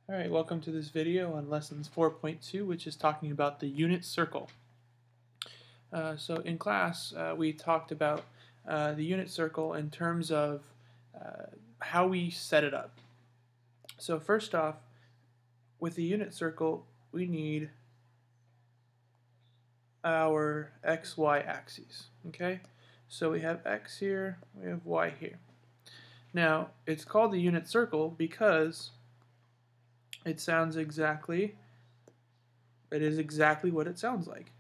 Alright, welcome to this video on lessons 4.2, which is talking about the unit circle. So in class, we talked about the unit circle in terms of how we set it up. So first off, with the unit circle, we need our x-y axes. Okay, so we have x here, we have y here. Now, it's called the unit circle because it is exactly what it sounds like.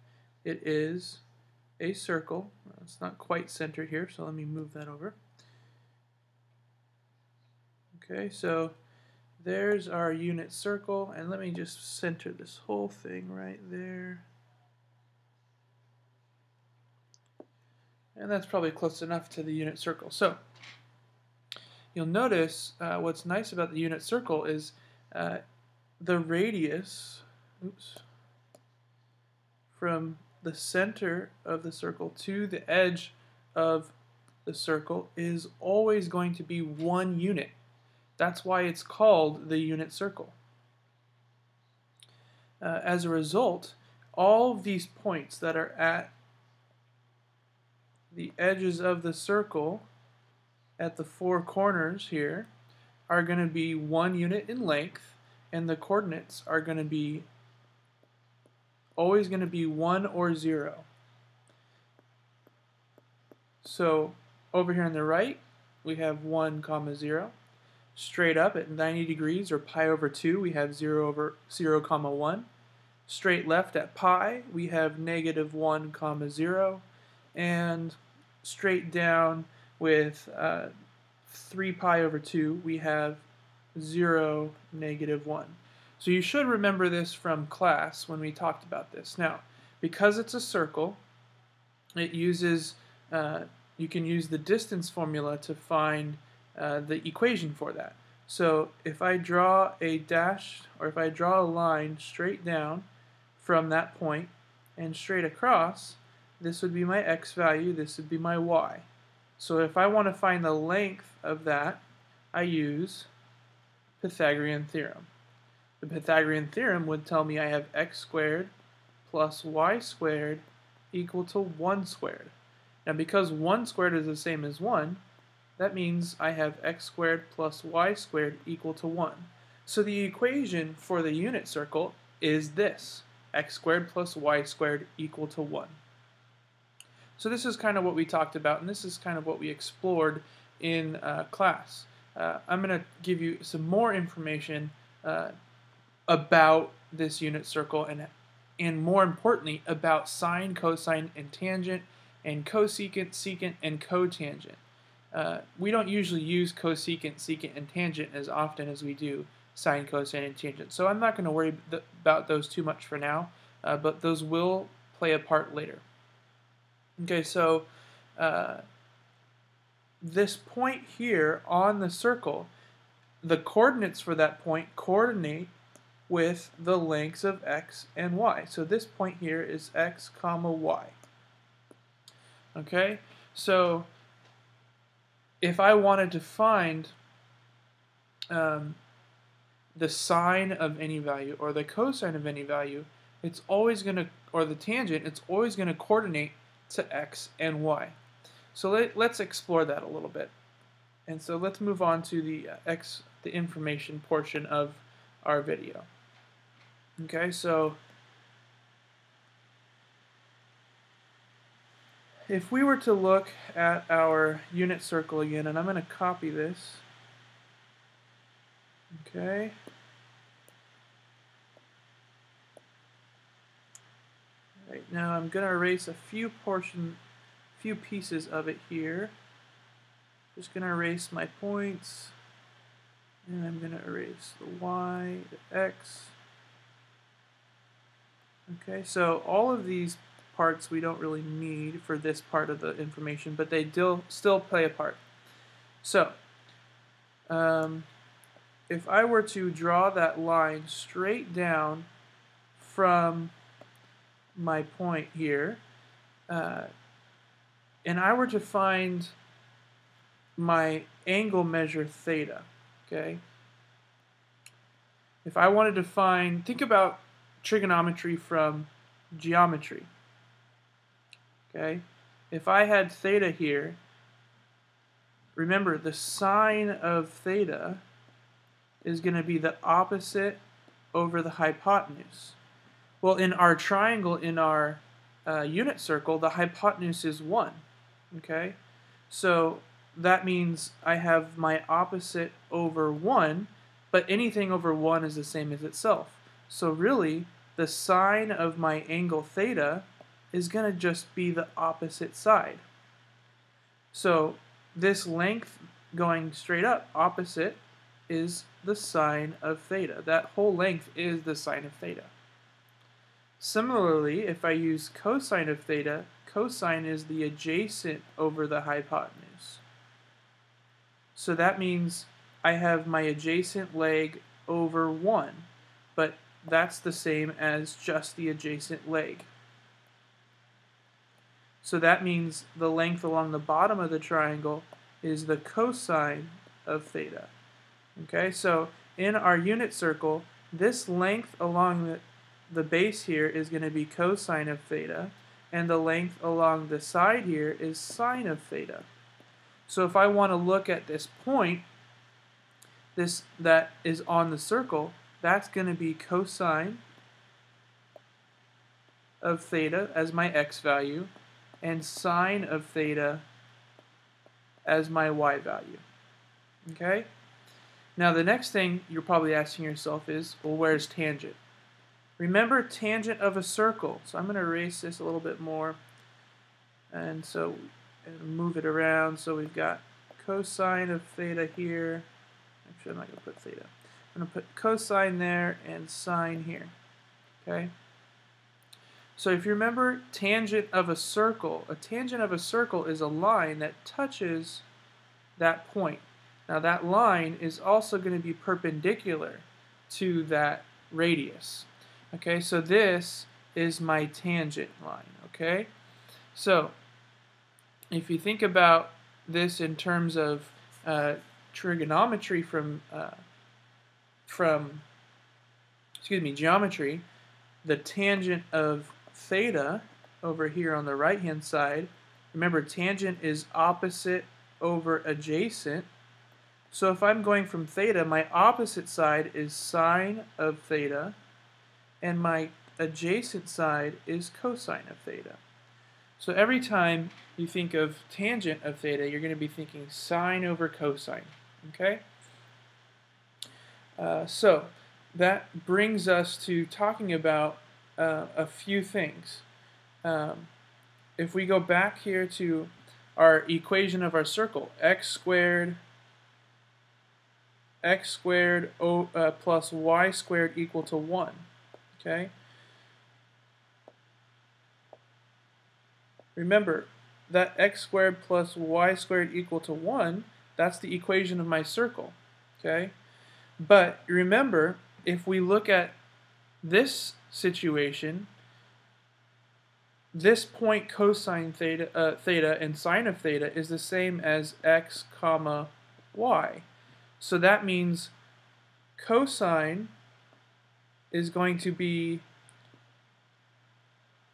It is a circle. It's not quite centered here, so let me move that over. Okay, so there's our unit circle, and let me just center this whole thing right there. And that's probably close enough to the unit circle. So you'll notice what's nice about the unit circle is the radius, from the center of the circle to the edge of the circle is always going to be 1 unit. That's why it's called the unit circle. As a result, all of these points that are at the edges of the circle at the 4 corners here are going to be 1 unit in length, and the coordinates are going to be always going to be 1 or 0. So over here on the right, we have 1, 0. Straight up at 90 degrees, or pi over 2, we have 0 over 0, 1. Straight left at pi, we have negative 1, 0. And straight down with 3 pi over 2, we have 0, negative 1. So you should remember this from class when we talked about this. Now, because it's a circle, it uses you can use the distance formula to find the equation for that. So if I draw a dash, or if I draw a line straight down from that point and straight across, this would be my x value, this would be my y. So if I want to find the length of that, I use Pythagorean theorem. The Pythagorean theorem would tell me I have x squared plus y squared equal to 1 squared. Now because 1 squared is the same as 1, that means I have x squared plus y squared equal to 1. So the equation for the unit circle is this: x squared plus y squared equal to 1. So this is kind of what we talked about, and this is kind of what we explored in class. I'm going to give you some more information about this unit circle, and more importantly, about sine, cosine, and tangent, and cosecant, secant, and cotangent. We don't usually use cosecant, secant, and tangent as often as we do sine, cosine, and tangent. So I'm not going to worry about those too much for now, but those will play a part later. Okay, so this point here on the circle, the coordinates for that point coordinate with the lengths of x and y. So this point here is x, y. Okay, so if I wanted to find the sine of any value or the cosine of any value, it's always going to, or the tangent, it's always going to coordinate to x and y. So let's explore that a little bit. And so let's move on to the information portion of our video. Okay, so if we were to look at our unit circle again, and I'm going to copy this. Okay. Right now I'm going to erase a few pieces of it here. Just going to erase my points, and I'm going to erase the y, the x. Okay, so all of these parts we don't really need for this part of the information, but they still play a part. So, if I were to draw that line straight down from my point here, and I were to find my angle measure theta, okay, If I wanted to think about trigonometry from geometry. Okay? If I had theta here, remember the sine of theta is going to be the opposite over the hypotenuse. Well, in our triangle, in our unit circle, the hypotenuse is 1. Okay? So that means I have my opposite over 1, but anything over 1 is the same as itself. So really, the sine of my angle theta is going to just be the opposite side. So this length going straight up, opposite, is the sine of theta. That whole length is the sine of theta. Similarly, if I use cosine of theta, cosine is the adjacent over the hypotenuse. So that means I have my adjacent leg over 1, but that's the same as just the adjacent leg. So that means the length along the bottom of the triangle is the cosine of theta. Okay, so in our unit circle, this length along the base here is going to be cosine of theta, and the length along the side here is sine of theta. So if I want to look at this point, that is on the circle, that's going to be cosine of theta as my x value, and sine of theta as my y value. Okay? Now the next thing you're probably asking yourself is, well, where's tangent? Remember tangent of a circle. So I'm going to erase this a little bit more, and move it around. So we've got cosine of theta here. Actually, I'm not going to put theta. I'm going to put cosine there and sine here. Okay? So if you remember tangent of a tangent of a circle is a line that touches that point. Now that line is also going to be perpendicular to that radius. Okay, so this is my tangent line. Okay, so if you think about this in terms of trigonometry from geometry, the tangent of theta over here on the right hand side, remember tangent is opposite over adjacent. So if I'm going from theta, my opposite side is sine of theta, and my adjacent side is cosine of theta. So every time you think of tangent of theta, you're going to be thinking sine over cosine. Okay? So that brings us to talking about a few things. If we go back here to our equation of our circle, x squared plus y squared equal to 1. Okay? Remember, that x squared plus y squared equal to 1, that's the equation of my circle. Okay? But remember, if we look at this situation, this point cosine theta and sine of theta is the same as x comma y. So that means cosine is going to be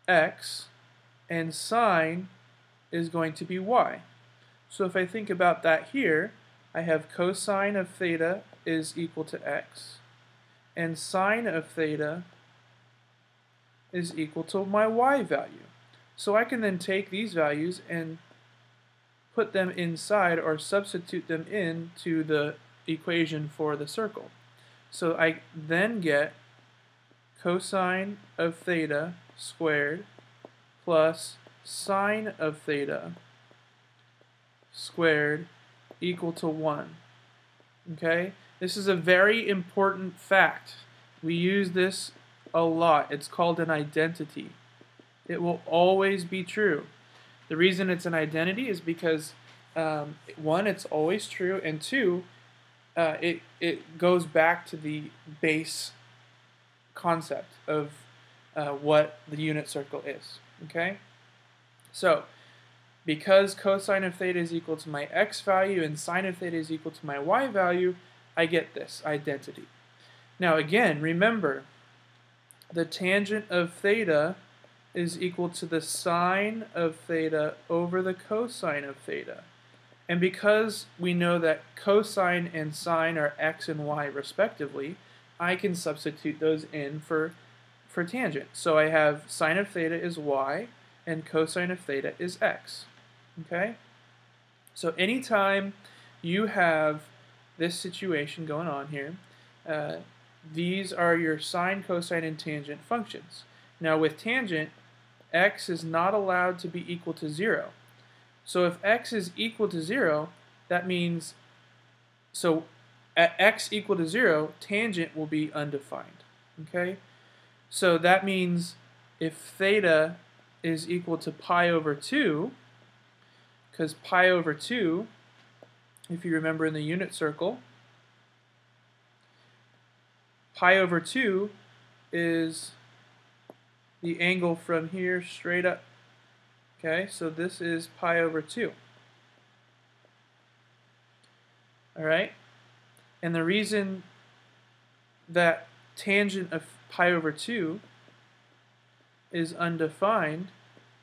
x and sine is going to be y. So if I think about that here, I have cosine of theta is equal to x, and sine of theta is equal to my y value. So I can then take these values and put them inside or substitute them into the equation for the circle. So I then get cosine of theta squared plus sine of theta squared equal to 1. Okay? This is a very important fact. We use this a lot. It's called an identity. It will always be true. The reason it's an identity is because, one, it's always true, and two, it goes back to the base concept of what the unit circle is. Okay? So, because cosine of theta is equal to my x value and sine of theta is equal to my y value, I get this identity. Now again, remember, the tangent of theta is equal to the sine of theta over the cosine of theta. And because we know that cosine and sine are x and y respectively, I can substitute those in for tangent. So I have sine of theta is y and cosine of theta is x. Okay? So anytime you have this situation going on here, these are your sine, cosine, and tangent functions. Now with tangent, x is not allowed to be equal to 0. So if x is equal to 0, that means, so at x equal to 0, tangent will be undefined. Okay? So that means if theta is equal to pi over 2, because pi over 2, if you remember in the unit circle, pi over 2 is the angle from here straight up. Okay, so this is pi over 2. Alright? And the reason that tangent of pi over 2 is undefined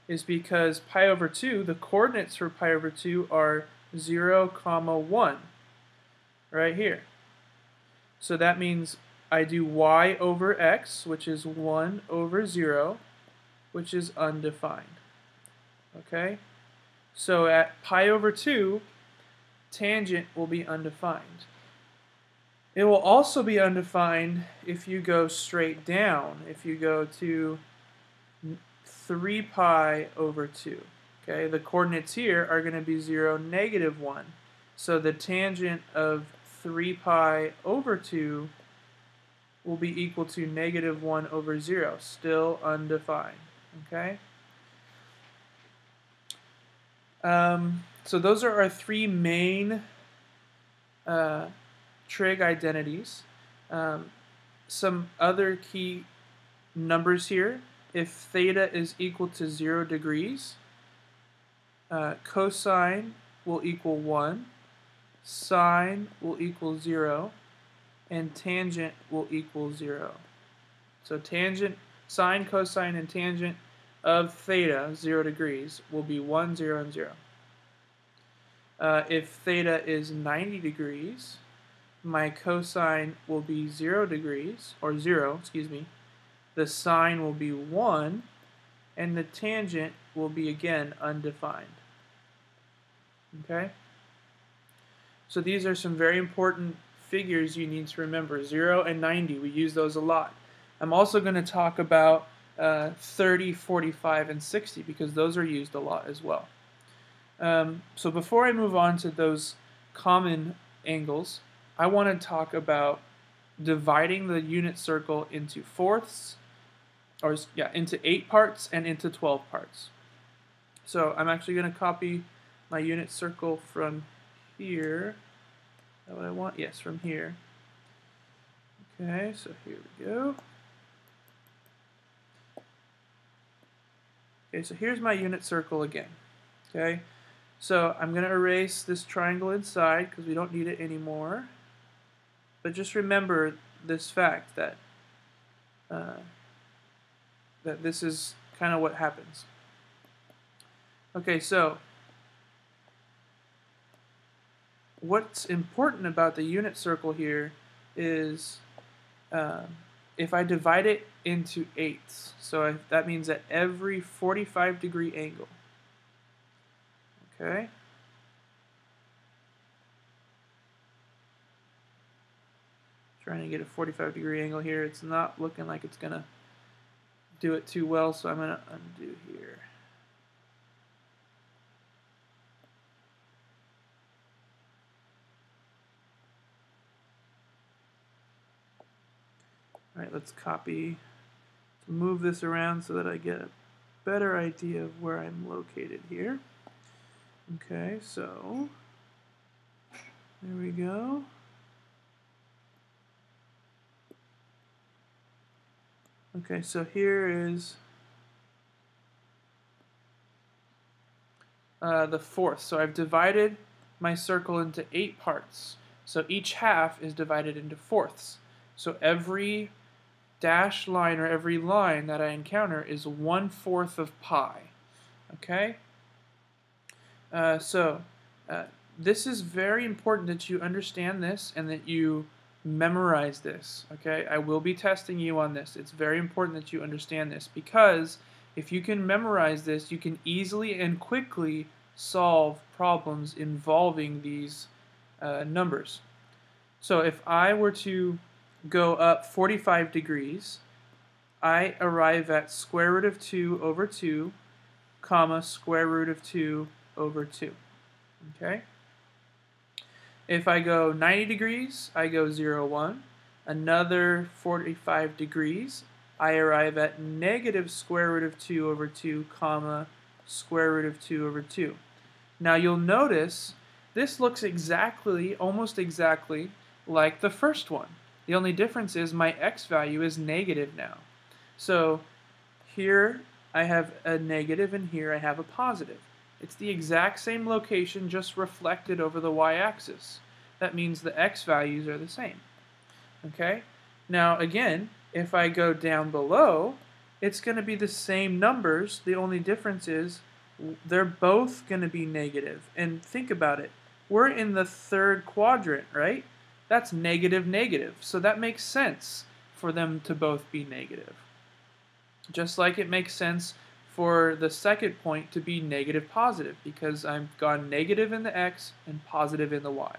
is because pi over 2, the coordinates for pi over 2 are 0, 1, right here. So that means I do y over x, which is 1 over 0, which is undefined. Okay? So at pi over 2, tangent will be undefined. It will also be undefined if you go straight down, if you go to 3 pi over 2. Okay? The coordinates here are going to be 0, negative 1. So the tangent of 3 pi over 2 will be equal to negative 1 over 0, still undefined. Okay? So those are our three main trig identities. Some other key numbers here. If theta is equal to 0 degrees, cosine will equal 1, sine will equal 0, and tangent will equal 0. So tangent, sine, cosine, and tangent of theta, 0 degrees, will be 1, 0, and 0. If theta is 90 degrees, my cosine will be 0 degrees, or 0, excuse me. The sine will be 1, and the tangent will be, again, undefined. Okay? So these are some very important figures you need to remember. 0 and 90, we use those a lot. I'm also going to talk about 30, 45, and 60 because those are used a lot as well. So before I move on to those common angles, I want to talk about dividing the unit circle into fourths, or into 8 parts and into 12 parts. So I'm actually going to copy my unit circle from here. Is that what I want? Yes, from here. Okay, so here we go. Okay, so here's my unit circle again. Okay, so I'm going to erase this triangle inside because we don't need it anymore. But just remember this fact that that this is kind of what happens. Okay, so what's important about the unit circle here is if I divide it into 8ths, so that means at every 45-degree angle. Okay? Trying to get a 45-degree angle here. It's not looking like it's going to do it too well, so I'm going to undo here. Alright, let's copy, move this around so that I get a better idea of where I'm located here. Okay, so there we go. Okay, so here is the fourth. So I've divided my circle into 8 parts. So each half is divided into fourths. So every dashed line or every line that I encounter is 1/4 of pi. Okay? So this is very important that you understand this and that you memorize this. Okay? I will be testing you on this. It's very important that you understand this because if you can memorize this, you can easily and quickly solve problems involving these numbers. So if I were to go up 45 degrees, I arrive at square root of 2 over 2, comma, square root of 2 over 2. Okay? If I go 90 degrees, I go 0, 1. Another 45 degrees, I arrive at negative square root of 2 over 2, comma, square root of 2 over 2. Now you'll notice this looks exactly, almost exactly, like the first one. The only difference is my x value is negative now. So here I have a negative and here I have a positive. It's the exact same location, just reflected over the y-axis. That means the x values are the same. Okay? Now again, if I go down below, it's going to be the same numbers. The only difference is they're both going to be negative. And think about it. We're in the third quadrant, right? That's negative, negative. So that makes sense for them to both be negative. Just like it makes sense for the second point to be negative, positive, because I've gone negative in the x and positive in the y.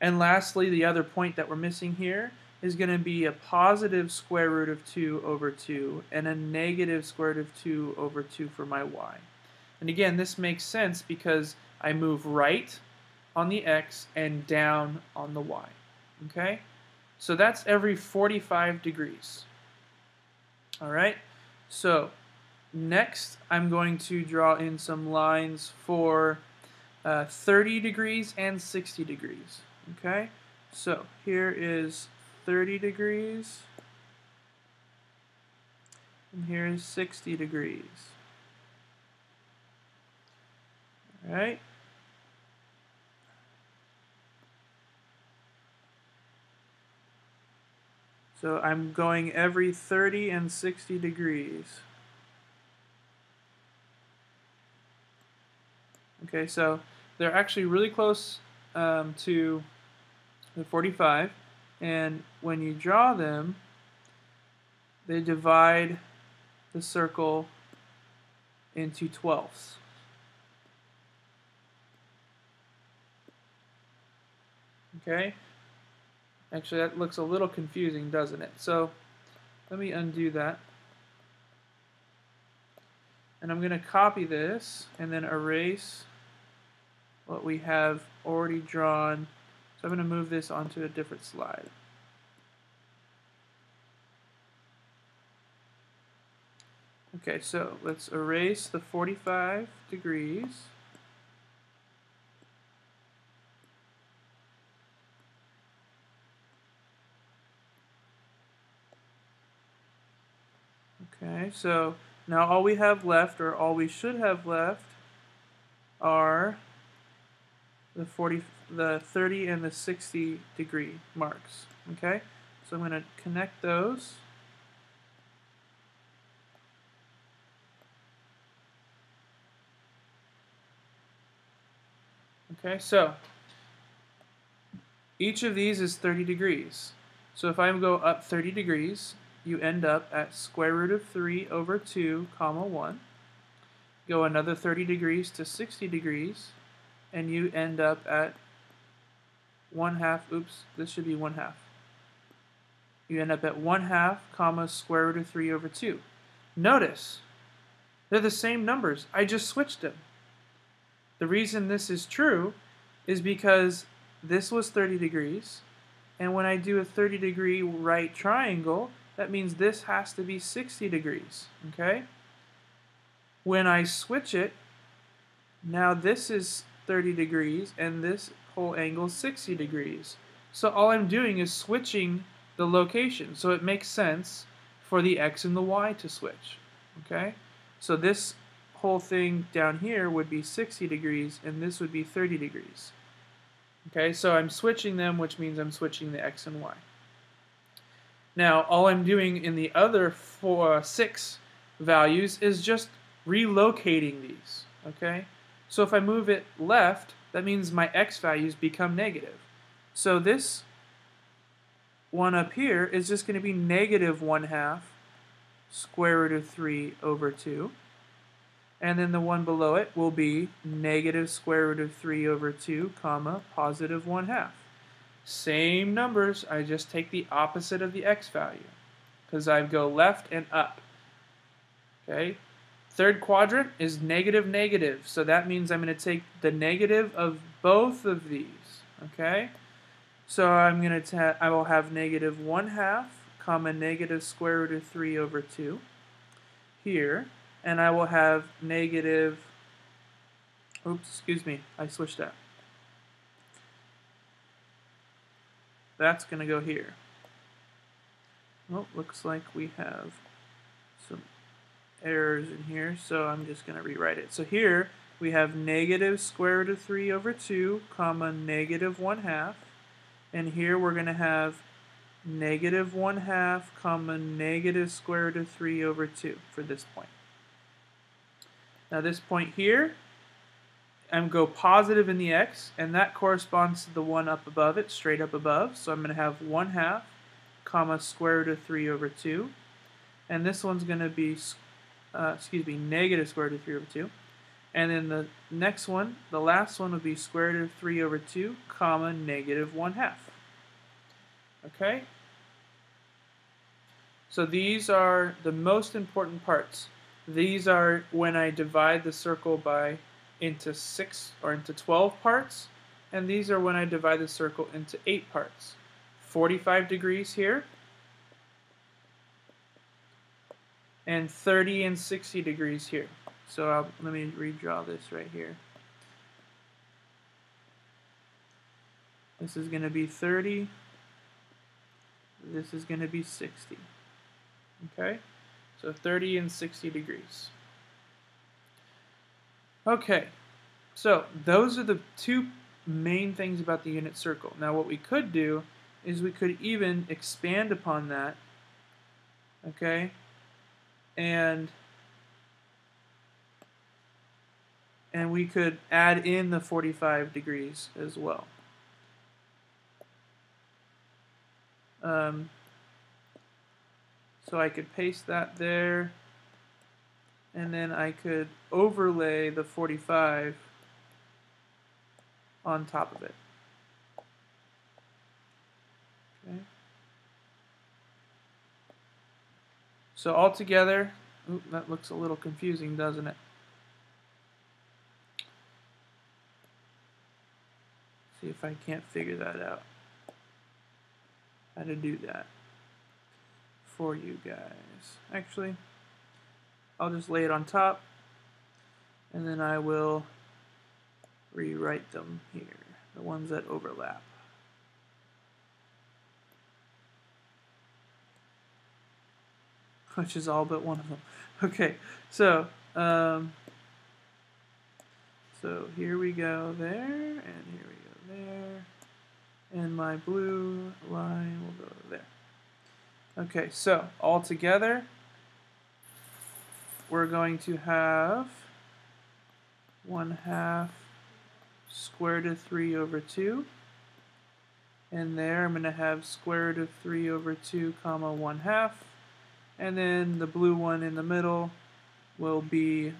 And lastly, the other point that we're missing here is going to be a positive square root of 2 over 2 and a negative square root of 2 over 2 for my y. And again, this makes sense because I move right on the x and down on the y. Okay? So that's every 45 degrees. All right? So next, I'm going to draw in some lines for 30 degrees and 60 degrees. Okay? So here is 30 degrees, and here is 60 degrees. All right? So I'm going every 30 and 60 degrees. Okay, so they're actually really close to the 45, and when you draw them, they divide the circle into 12ths. Okay? Actually, that looks a little confusing, doesn't it? So let me undo that. And I'm going to copy this and then erase what we have already drawn. So I'm going to move this onto a different slide. Okay, so let's erase the 45 degrees. Okay, so now all we have left, or all we should have left, are the 30 and the 60 degree marks. Okay, so I'm going to connect those. Okay, so each of these is 30 degrees. So if I go up 30 degrees, you end up at square root of 3 over 2, comma 1. Go another 30 degrees to 60 degrees, and you end up at 1/2, oops, this should be 1/2. You end up at 1/2, comma, square root of 3 over 2. Notice, they're the same numbers. I just switched them. The reason this is true is because this was 30 degrees, and when I do a 30-degree right triangle, that means this has to be 60 degrees, okay? When I switch it, now this is 30 degrees, and this whole angle is 60 degrees. So all I'm doing is switching the location, so it makes sense for the x and the y to switch, okay? So this whole thing down here would be 60 degrees, and this would be 30 degrees. Okay, so I'm switching them, which means I'm switching the x and y. Now, all I'm doing in the other 6 values is just relocating these, okay? So if I move it left, that means my x values become negative. So this one up here is just going to be negative 1/2 square root of 3 over 2. And then the one below it will be negative square root of 3 over 2, comma, positive 1/2. Same numbers, I just take the opposite of the x value because I go left and up. Okay, third quadrant is negative, negative, so that means I'm going to take the negative of both of these. Okay, so I will have negative 1/2, comma, negative square root of 3 over 2 here, and I will have negative. Oops, excuse me, I switched that. That's going to go here. Well, looks like we have some errors in here, so I'm just going to rewrite it. So here we have negative square root of 3 over 2, comma, negative 1/2. And here we're going to have negative 1/2, comma, negative square root of 3 over 2 for this point. Now this point here, I'm go positive in the x, and that corresponds to the one up above it, straight up above. So I'm going to have 1/2, comma, square root of 3 over 2. And this one's going to be, negative square root of 3 over 2. And then the next one, the last one, will be square root of 3 over 2, comma, negative 1/2. Okay? So these are the most important parts. These are when I divide the circle into 6 or into 12 parts, and these are when I divide the circle into 8 parts. 45 degrees here, and 30 and 60 degrees here. So let me redraw this right here. This is going to be 30. This is going to be 60. Okay? So 30 and 60 degrees. Okay, so those are the 2 main things about the unit circle. Now what we could do is we could even expand upon that, okay, and we could add in the 45 degrees as well. So I could paste that there, and then I could overlay the 45 on top of it. Okay. So altogether, that looks a little confusing, doesn't it? See if I can't figure that out. How to do that for you guys. Actually, I'll just lay it on top, and then I will rewrite them here, the ones that overlap. Which is all but one of them. Okay, so here we go there, and here we go there, and my blue line will go there. Okay, so all together, we're going to have 1/2 square root of 3 over 2. And there I'm going to have square root of 3 over 2, comma, 1/2. And then the blue one in the middle will be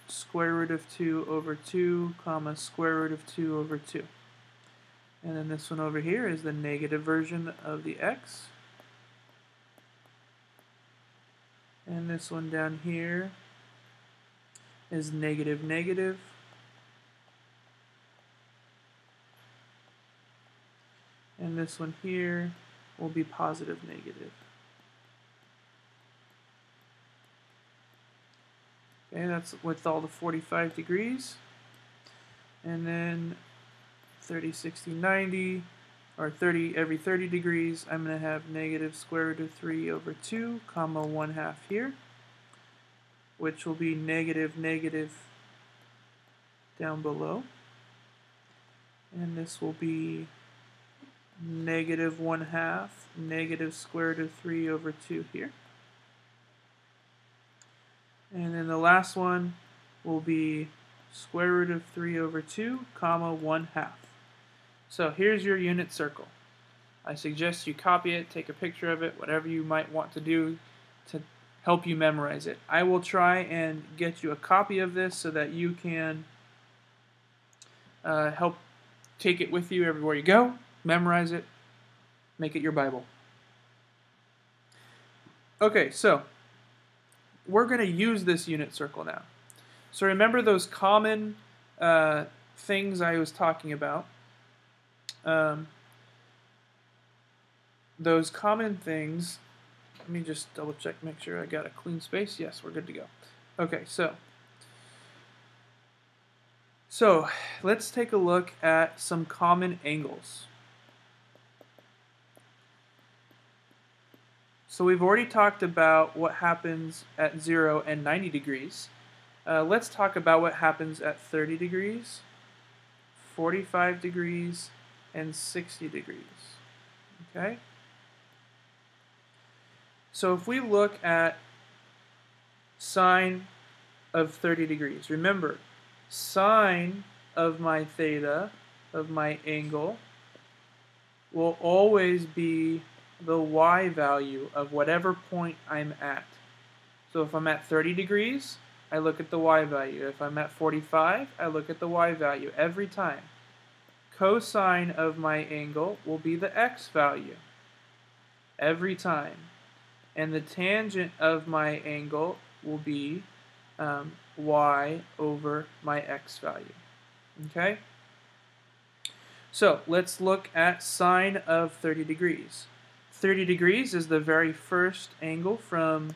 square root of 2 over 2, comma, square root of 2 over 2. And then this one over here is the negative version of the x. And this one down here is negative, negative. And this one here will be positive, negative. Okay, that's with all the 45 degrees. And then 30, 60, 90, or 30 every 30 degrees, I'm going to have negative square root of 3 over 2, comma, 1/2 here, which will be negative, negative down below. And this will be negative 1/2 negative square root of 3 over 2 here. And then the last one will be square root of 3 over 2, comma 1/2. So here's your unit circle. I suggest you copy it, take a picture of it, whatever you might want to do to help you memorize it. I will try and get you a copy of this so that you can help take it with you everywhere you go, memorize it, make it your Bible. Okay, so we're going to use this unit circle now. So remember those common things I was talking about. Those common things, let me just double check, make sure I got a clean space. Yes, we're good to go. Okay, so let's take a look at some common angles. So we've already talked about what happens at 0 and 90 degrees. Let's talk about what happens at 30 degrees, 45 degrees, and 60 degrees. Okay? So if we look at sine of 30 degrees, remember, sine of my theta, of my angle, will always be the y value of whatever point I'm at. So if I'm at 30 degrees, I look at the y value. If I'm at 45, I look at the y value every time. Cosine of my angle will be the x value every time. And the tangent of my angle will be y over my x value. Okay? So let's look at sine of 30 degrees. 30 degrees is the very first angle from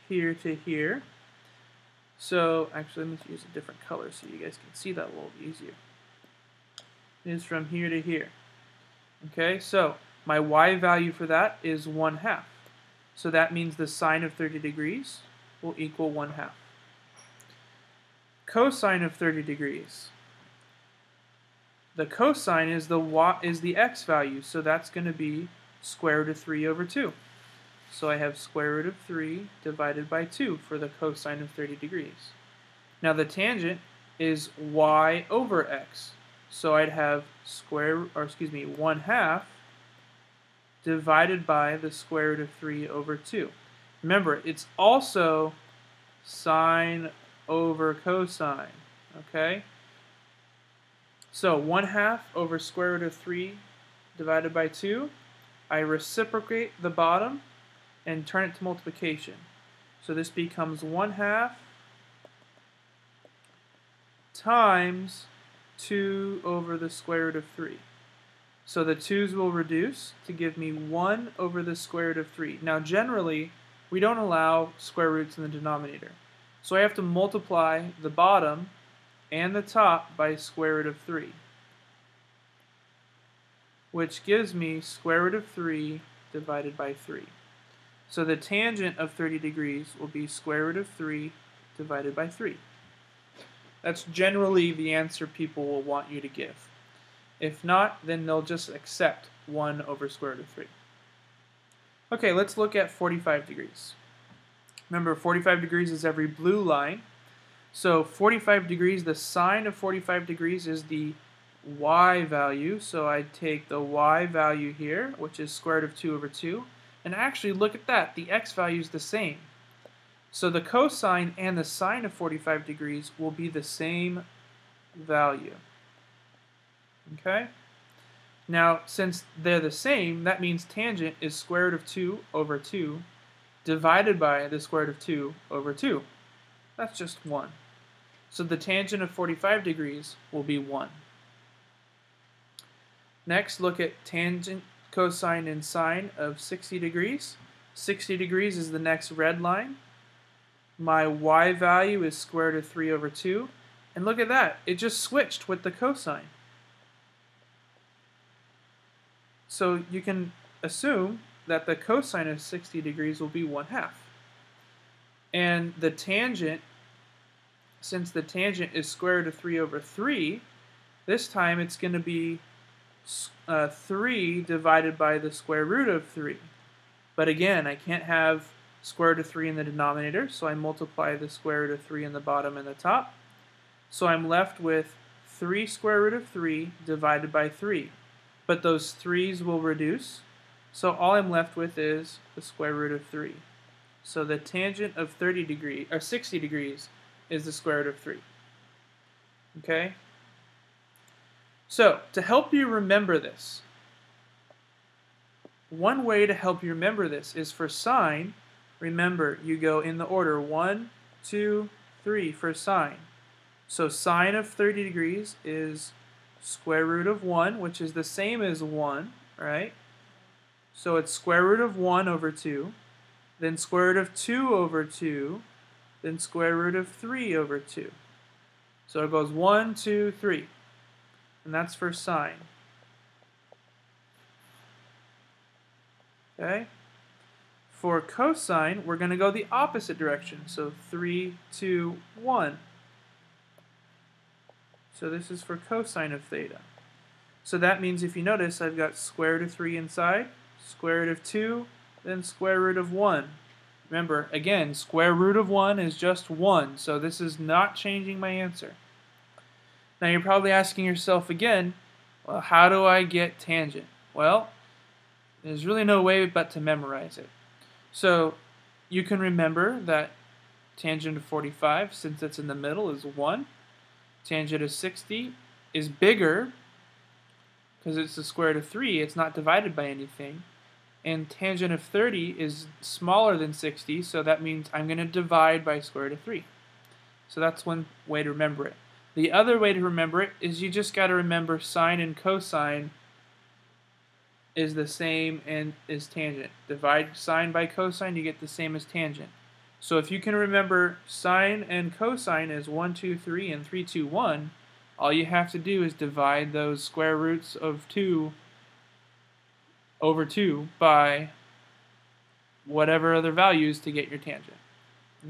here to here. So actually, let me use a different color so you guys can see that a little easier. It is from here to here. Okay, so my y value for that is 1/2. So that means the sine of 30 degrees will equal 1/2. Cosine of 30 degrees. The cosine is the x value, so that's going to be square root of 3 over 2. So I have square root of 3 divided by 2 for the cosine of 30 degrees. Now the tangent is y over x. So I'd have 1/2 divided by the square root of 3 over 2. Remember, it's also sine over cosine, okay? So 1/2 over square root of 3 divided by 2, I reciprocate the bottom and turn it to multiplication. So this becomes 1/2 times 2 over the square root of 3. So the 2's will reduce to give me 1 over the square root of 3. Now generally, we don't allow square roots in the denominator. So I have to multiply the bottom and the top by square root of 3, which gives me square root of 3 divided by 3. So the tangent of 30 degrees will be square root of 3 divided by 3. That's generally the answer people will want you to give. If not, then they'll just accept 1 over square root of 3. Okay, let's look at 45 degrees. Remember, 45 degrees is every blue line. So 45 degrees, the sine of 45 degrees is the y value. So I take the y value here, which is square root of 2 over 2. And actually, look at that. The x value is the same. So the cosine and the sine of 45 degrees will be the same value. Okay? Now, since they're the same, that means tangent is square root of 2 over 2 divided by the square root of 2 over 2. That's just 1. So the tangent of 45 degrees will be 1. Next, look at tangent, cosine, and sine of 60 degrees. 60 degrees is the next red line. My y value is square root of 3 over 2. And look at that. It just switched with the cosine. So you can assume that the cosine of 60 degrees will be 1/2. And the tangent, since the tangent is square root of 3 over 3, this time it's going to be 3 divided by the square root of 3. But again, I can't have square root of 3 in the denominator, so I multiply the square root of 3 in the bottom and the top. So I'm left with 3 square root of 3 divided by 3. But those 3's will reduce, so all I'm left with is the square root of 3. So the tangent of 30 degrees, or 60 degrees, is the square root of 3. Okay? So, to help you remember this, one way to help you remember this is for sine. Remember, you go in the order 1, 2, 3 for sine. So sine of 30 degrees is square root of 1, which is the same as 1, right? So it's square root of 1 over 2, then square root of 2 over 2, then square root of 3 over 2. So it goes 1, 2, 3. And that's for sine. Okay? For cosine, we're going to go the opposite direction. So 3, 2, 1. So this is for cosine of theta. So that means, if you notice, I've got square root of 3 inside, square root of 2, then square root of 1. Remember, again, square root of 1 is just 1, so this is not changing my answer. Now you're probably asking yourself again, well, how do I get tangent? Well, there's really no way but to memorize it. So you can remember that tangent of 45, since it's in the middle, is 1. Tangent of 60 is bigger because it's the square root of 3. It's not divided by anything. And tangent of 30 is smaller than 60, so that means I'm going to divide by square root of 3. So that's one way to remember it. The other way to remember it is you just got to remember sine and cosine is the same and is tangent. Divide sine by cosine, you get the same as tangent. So if you can remember sine and cosine as 1, 2, 3, and 3, 2, 1, all you have to do is divide those square roots of 2 over 2 by whatever other values to get your tangent.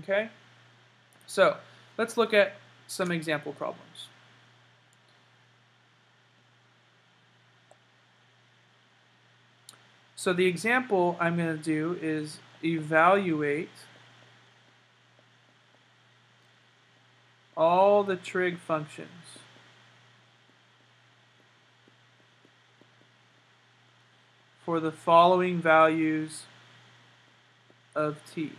Okay? So let's look at some example problems. So the example I'm going to do is evaluate all the trig functions for the following values of t.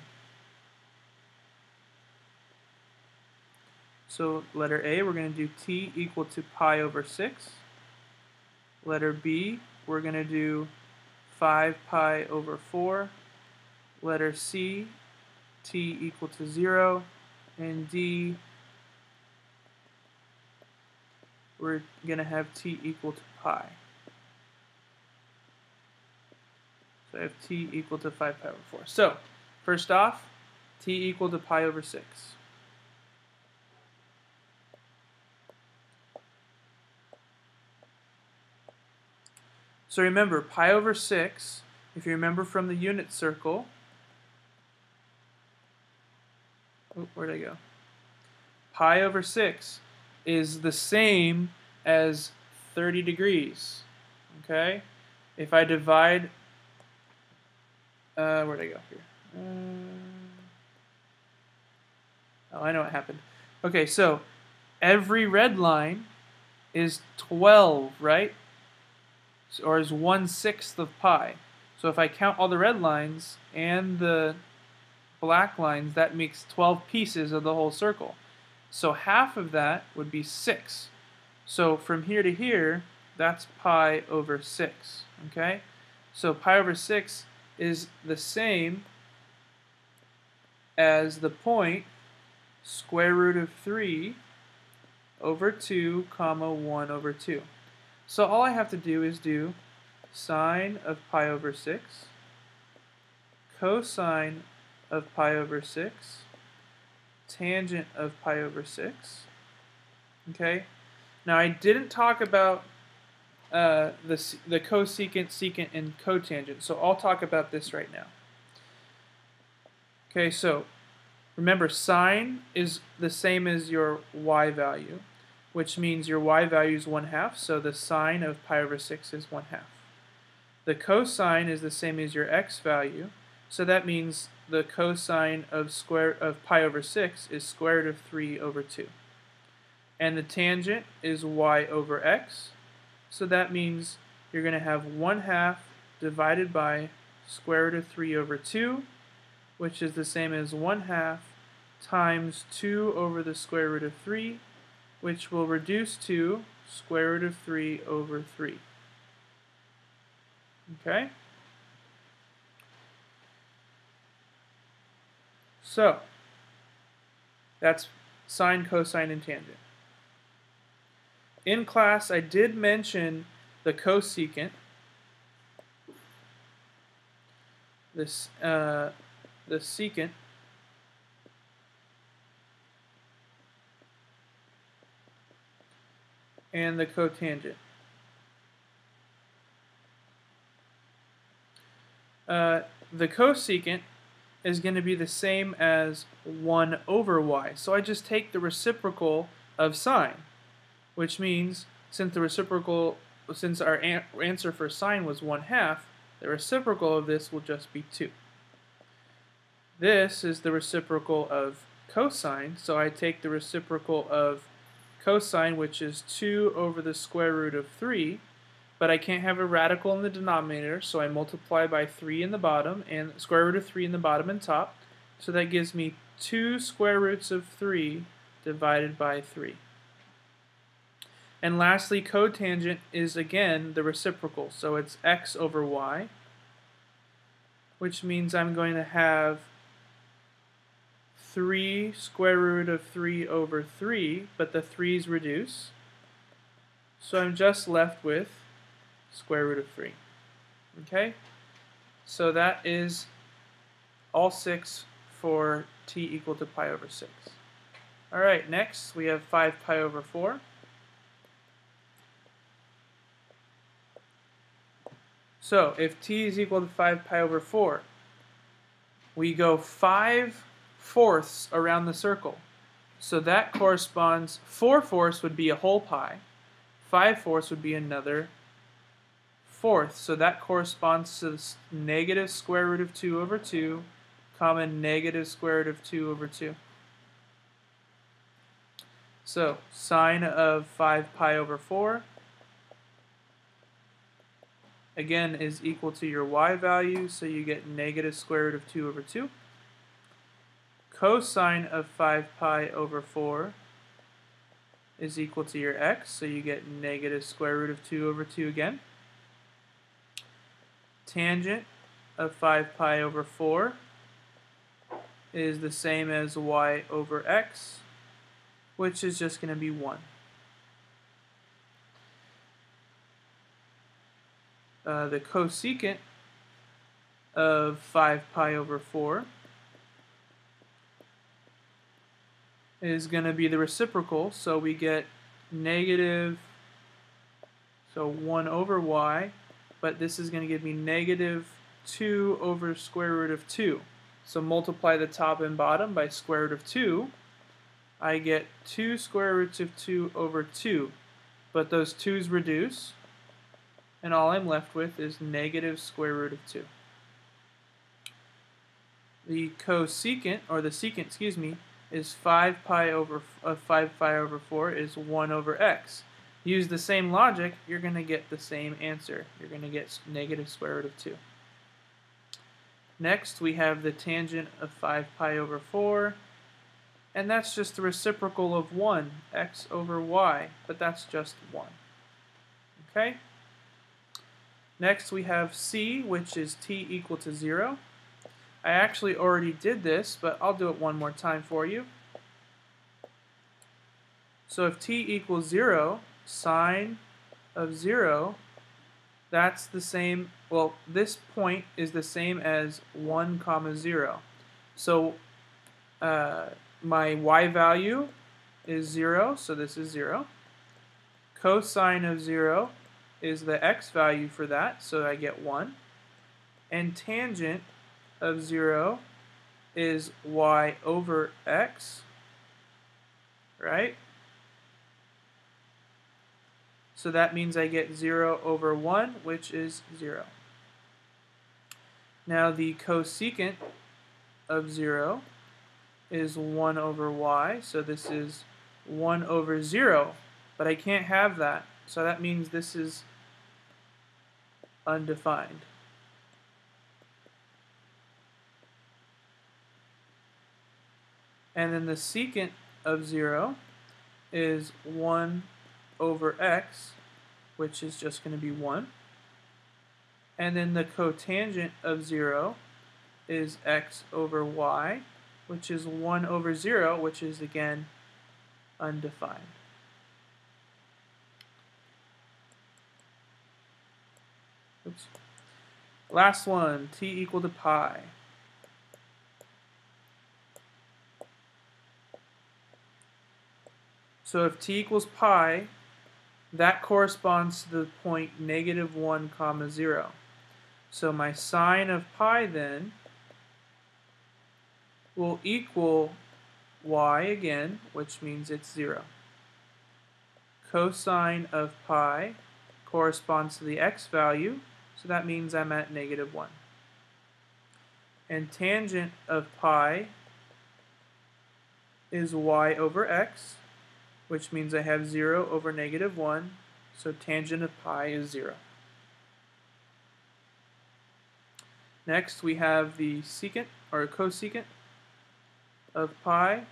So letter A, we're going to do t equal to pi over 6. Letter B, we're going to do 5 pi over 4. Letter C, t equal to 0. And D, we're going to have t equal to pi. So I have t equal to 5 pi over 4. So, first off, t equal to pi over 6. So remember, pi over 6, if you remember from the unit circle, where'd I go? Pi over 6 is the same as 30 degrees, okay? If I divide, where'd I go here? Oh, I know what happened. Okay, so every red line is 12, right? Or is 1/6 of pi. So if I count all the red lines and the black lines, that makes 12 pieces of the whole circle. So half of that would be 6. So from here to here, that's pi over 6. Okay? So pi over 6 is the same as the point square root of 3 over 2 comma 1 over 2. So all I have to do is do sine of pi over 6, cosine of pi over 6, tangent of pi over 6. Okay? Now I didn't talk about the cosecant, secant, and cotangent, so I'll talk about this right now. Okay, so remember, sine is the same as your y value. which means your y value is 1/2, so the sine of pi over 6 is 1/2. The cosine is the same as your x value, so that means the cosine of pi over 6 is square root of 3 over 2. And the tangent is y over x, so that means you're going to have 1/2 divided by square root of 3 over 2, which is the same as 1/2 times 2 over the square root of 3, which will reduce to square root of 3 over 3. Okay? So, that's sine, cosine, and tangent. In class, I did mention the cosecant. The secant and the cotangent. The cosecant is going to be the same as 1 over y. So I just take the reciprocal of sine, which means since our answer for sine was 1/2, the reciprocal of this will just be 2. This is the reciprocal of cosine, so I take the reciprocal of cosine, which is 2 over the square root of 3, but I can't have a radical in the denominator, so I multiply by 3 in the bottom, and square root of 3 in the bottom and top, so that gives me 2 square roots of 3 divided by 3. And lastly, cotangent is again the reciprocal, so it's x over y, which means I'm going to have 3 square root of 3 over 3, but the 3's reduce, so I'm just left with square root of 3. Okay? So that is all 6 for t equal to pi over 6. Alright, next we have 5 pi over 4. So if t is equal to 5 pi over 4, we go 5/4 around the circle. So that corresponds, 4/4 would be a whole pi, 5/4 would be another fourth. So that corresponds to the negative square root of 2 over 2, comma negative square root of 2 over 2. So sine of 5 pi over 4 again is equal to your y value, so you get negative square root of 2 over 2. Cosine of 5 pi over 4 is equal to your x, so you get negative square root of 2 over 2 again. Tangent of 5 pi over 4 is the same as y over x, which is just going to be 1. The cosecant of 5 pi over 4 is going to be the reciprocal, so we get negative, so 1 over y, but this is going to give me negative 2 over square root of 2. So multiply the top and bottom by square root of 2. I get 2 square roots of 2 over 2, but those 2's reduce, and all I'm left with is negative square root of 2. The cosecant, or the secant, excuse me, is 5 pi over 4 is 1 over x. Use the same logic, you're going to get the same answer. You're going to get negative square root of 2. Next, we have the tangent of 5 pi over 4, and that's just the reciprocal of 1, x over y, but that's just 1. Okay? Next, we have c, which is t equal to 0. I actually already did this, but I'll do it one more time for you. So if t equals 0, sine of 0, that's the same, well, this point is the same as 1 comma 0. So my y value is 0, so this is 0. Cosine of 0 is the x value for that, so I get 1. And tangent of 0 is y over x, right? So that means I get 0 over 1, which is 0. Now the cosecant of 0 is 1 over y, so this is 1 over 0, but I can't have that, so that means this is undefined. And then the secant of 0 is 1 over x, which is just going to be 1. And then the cotangent of 0 is x over y, which is 1 over 0, which is, again, undefined. Oops. Last one, t equal to pi. So if t equals pi, that corresponds to the point -1, 0. So my sine of pi then will equal y again, which means it's 0. Cosine of pi corresponds to the x value, so that means I'm at -1. And tangent of pi is y over x, which means I have 0 over -1, so tangent of pi is 0. Next, we have the secant, or cosecant, of pi.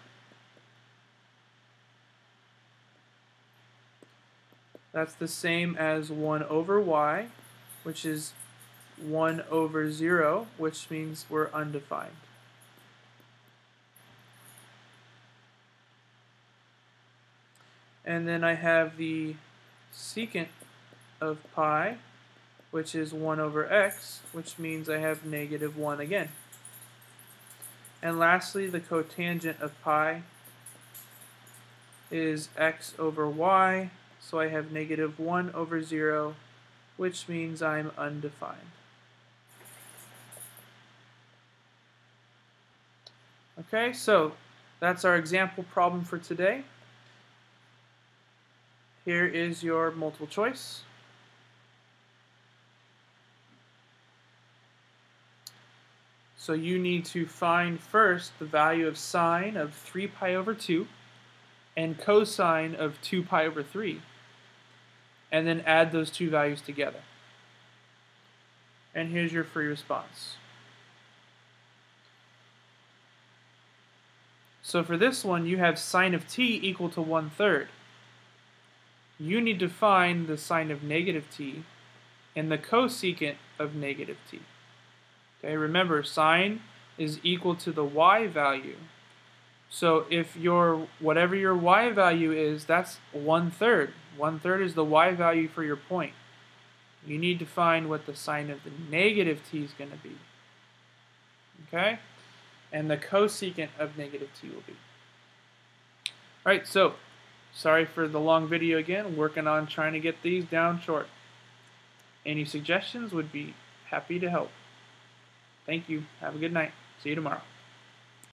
That's the same as 1 over y, which is 1 over 0, which means we're undefined. And then I have the secant of pi, which is 1 over x, which means I have -1 again. And lastly, the cotangent of pi is x over y, so I have -1 over 0, which means I'm undefined. Okay, so that's our example problem for today. Here is your multiple choice. So you need to find first the value of sine of 3 pi over 2 and cosine of 2 pi over 3, and then add those two values together. And here's your free response. So for this one, you have sine of t equal to 1/3. You need to find the sine of -t and the cosecant of -t. Okay, remember, sine is equal to the y value. So if whatever your y value is, that's 1/3. 1/3 is the y value for your point. You need to find what the sine of the -t is going to be. Okay? And the cosecant of -t will be. Alright, so sorry for the long video again. Working on trying to get these down short. Any suggestions, would be happy to help. Thank you. Have a good night. See you tomorrow.